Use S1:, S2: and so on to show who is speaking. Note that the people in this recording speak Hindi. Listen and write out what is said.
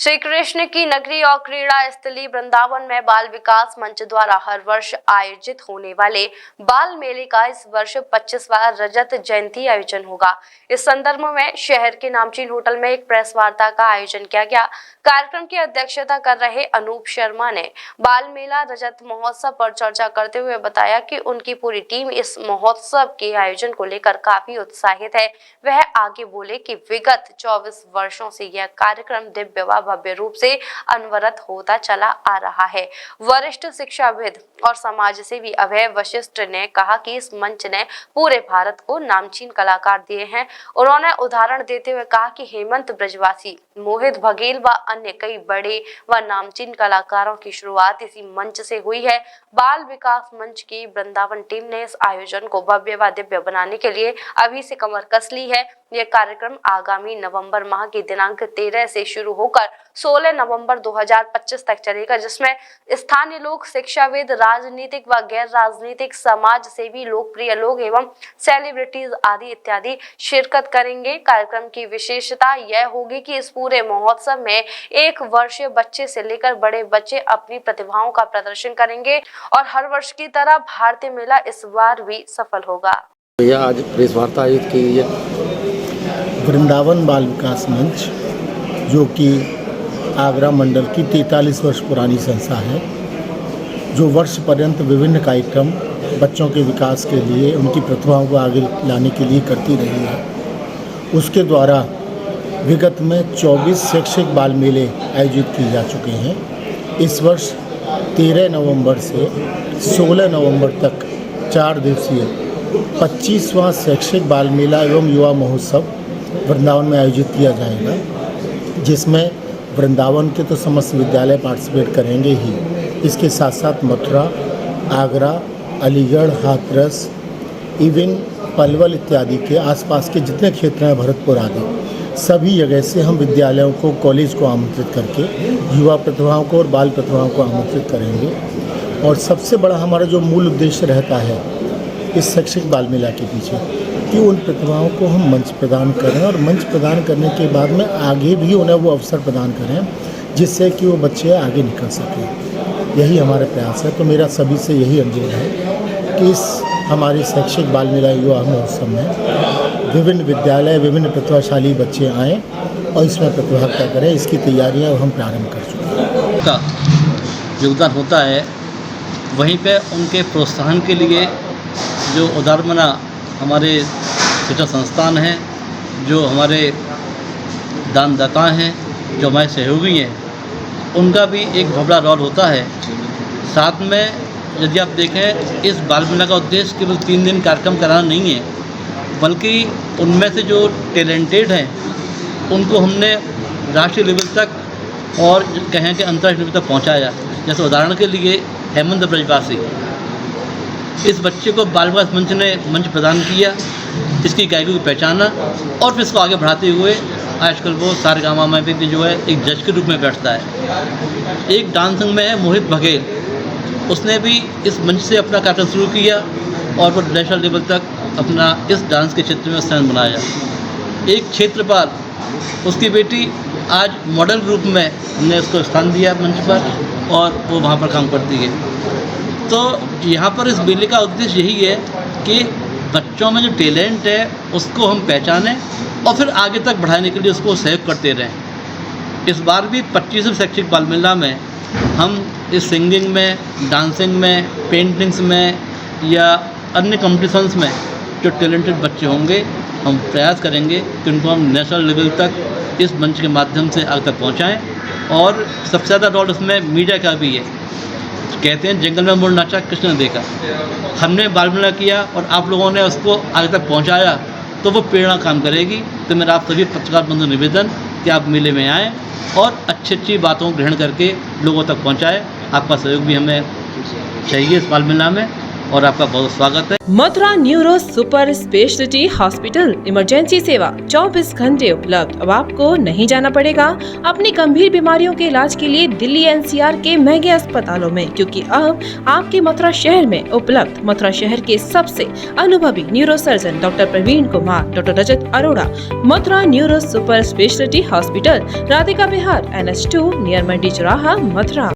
S1: श्री कृष्ण की नगरी और क्रीड़ा स्थली वृंदावन में बाल विकास मंच द्वारा हर वर्ष आयोजित होने वाले बाल मेले का इस वर्ष 25वां रजत जयंती आयोजन होगा। इस संदर्भ में शहर के नामचीन होटल में एक प्रेस वार्ता का आयोजन किया गया। कार्यक्रम की अध्यक्षता कर रहे अनूप शर्मा ने बाल मेला रजत महोत्सव पर चर्चा करते हुए बताया कि उनकी पूरी टीम इस महोत्सव के आयोजन को लेकर काफी उत्साहित है। वह आगे बोले कि विगत 24 वर्षों से यह कार्यक्रम दिव्य व भव्य रूप से अनवरत होता चला आ रहा है। वरिष्ठ शिक्षाविद और समाज सेवी अभय वशिष्ठ ने कहा कि इस मंच ने पूरे भारत को नामचीन कलाकार दिए हैं। उन्होंने उदाहरण देते हुए कहा कि हेमंत ब्रजवासी, मोहित बघेल व अन्य कई बड़े व नामचीन कलाकारों की शुरुआत इसी मंच से हुई है। बाल विकास मंच की वृंदावन टीम ने इस आयोजन को भव्य व दिव्य बनाने के लिए अभी से कमर कस ली है। यह कार्यक्रम आगामी नवंबर माह की दिनांक 13 से शुरू होकर 16 नवंबर 2025 तक चलेगा, जिसमें स्थानीय लोग, शिक्षाविद, राजनीतिक व गैर राजनीतिक, समाज सेवी, लोकप्रिय लोग एवं सेलिब्रिटीज आदि इत्यादि शिरकत करेंगे। कार्यक्रम की विशेषता यह होगी कि इस पूरे महोत्सव में 1 वर्षीय बच्चे से लेकर बड़े बच्चे अपनी प्रतिभाओं का प्रदर्शन करेंगे और हर वर्ष की तरह भारतीय मेला इस बार भी सफल होगा।
S2: यह आज प्रेस वार्ता आयोजित की गई है।
S3: वृंदावन बाल विकास मंच, जो कि आगरा मंडल की 43 वर्ष पुरानी संस्था है, जो वर्ष पर्यंत विभिन्न कार्यक्रम बच्चों के विकास के लिए, उनकी प्रतिभाओं को आगे लाने के लिए करती रही है। उसके द्वारा विगत में 24 शैक्षिक बाल मेले आयोजित किए जा चुके हैं। इस वर्ष 13 नवंबर से 16 नवंबर तक 4 दिवसीय 25वां शैक्षिक बाल मेला एवं युवा महोत्सव वृंदावन में आयोजित किया जाएगा, जिसमें वृंदावन के तो समस्त विद्यालय पार्टिसिपेट करेंगे ही। इसके साथ साथ मथुरा, आगरा, अलीगढ़, हाथरस, इवन पलवल इत्यादि के आसपास के जितने क्षेत्र हैं, भरतपुर आदि, सभी जगह से हम विद्यालयों को, कॉलेज को आमंत्रित करके युवा प्रतिभाओं को और बाल प्रतिभाओं को आमंत्रित करेंगे। और सबसे बड़ा हमारा जो मूल उद्देश्य रहता है इस शैक्षिक बाल मेला के पीछे, कि उन प्रतिभाओं को हम मंच प्रदान करें और मंच प्रदान करने के बाद में आगे भी उन्हें वो अवसर प्रदान करें, जिससे कि वो बच्चे आगे निकल सकें। यही हमारा प्रयास है। तो मेरा सभी से यही अनुरोध है कि इस हमारे शैक्षिक बाल मेला युवा महोत्सव में विभिन्न विद्यालय, विभिन्न प्रतिभाशाली बच्चे आएँ और इसमें प्रतिभागिता करें। इसकी तैयारियाँ हम प्रारंभ कर चुके हैं।
S4: का योगदान होता है, वहीं पे उनके प्रोत्साहन के लिए जो उदारमना हमारे शिक्षण संस्थान हैं, जो हमारे दानदाता हैं, जो हमारे सहयोगी हैं, उनका भी एक बड़ा रोल होता है। साथ में यदि आप देखें, इस बाल मेला का उद्देश्य केवल 3 दिन कार्यक्रम कराना नहीं है, बल्कि उनमें से जो टैलेंटेड हैं उनको हमने राष्ट्रीय लेवल तक और कहें कि अंतर्राष्ट्रीय लेवल तक पहुँचाया। जैसे उदाहरण के लिए हेमंत ब्रजवासी, इस बच्चे को बाल विकास मंच ने मंच प्रदान किया, इसकी गायकी को पहचाना और फिर इसको आगे बढ़ाते हुए आजकल वो सारेगामा में भी जो है एक जज के रूप में बैठता है। एक डांसिंग में है मोहित बघेल, उसने भी इस मंच से अपना कार्यक्रम शुरू किया और वो नेशनल लेवल तक अपना इस डांस के क्षेत्र में स्थान बनाया। एक क्षेत्रपाल, उसकी बेटी आज मॉडल रूप में हमने उसको स्थान दिया मंच पर और वो वहाँ पर काम करती है। तो यहाँ पर इस मेले का उद्देश्य यही है कि बच्चों में जो टैलेंट है उसको हम पहचानें और फिर आगे तक बढ़ाने के लिए उसको सहयोग करते रहें। इस बार भी 25वें शैक्षिक बाल मेला में हम इस सिंगिंग में, डांसिंग में, पेंटिंग्स में या अन्य कॉम्पिटिशन्स में जो टैलेंटेड बच्चे होंगे, हम प्रयास करेंगे कि उनको हम नेशनल लेवल तक इस मंच के माध्यम से आगे तक पहुँचाएँ। और सबसे ज़्यादा रोल उसमें मीडिया का भी है। कहते हैं जंगल में मोर नाचा कृष्ण ने देखा, हमने बाल मेला किया और आप लोगों ने उसको आगे तक पहुंचाया, तो वो प्रेरणा काम करेगी। तो मेरा आप सभी पत्रकार बंधु निवेदन कि आप मेले में आएँ और अच्छी बातों को ग्रहण करके लोगों तक पहुंचाएं। आपका सहयोग भी हमें चाहिए इस बाल मेला में। और आपका बहुत स्वागत है।
S5: Mathura neuro super speciality hospital emergency सेवा 24 घंटे उपलब्ध। अब आपको नहीं जाना पड़ेगा अपनी गंभीर बीमारियों के इलाज के लिए दिल्ली एनसीआर के महंगे अस्पतालों में, क्योंकि अब आपके मथुरा शहर में उपलब्ध मथुरा शहर के सबसे अनुभवी neurosurgeon doctor Praveen Kumar, doctor Rajat Arora. Mathura neuro super speciality hospital, Radhika Vihar, NH2 near Mandi Chauraha, Mathura.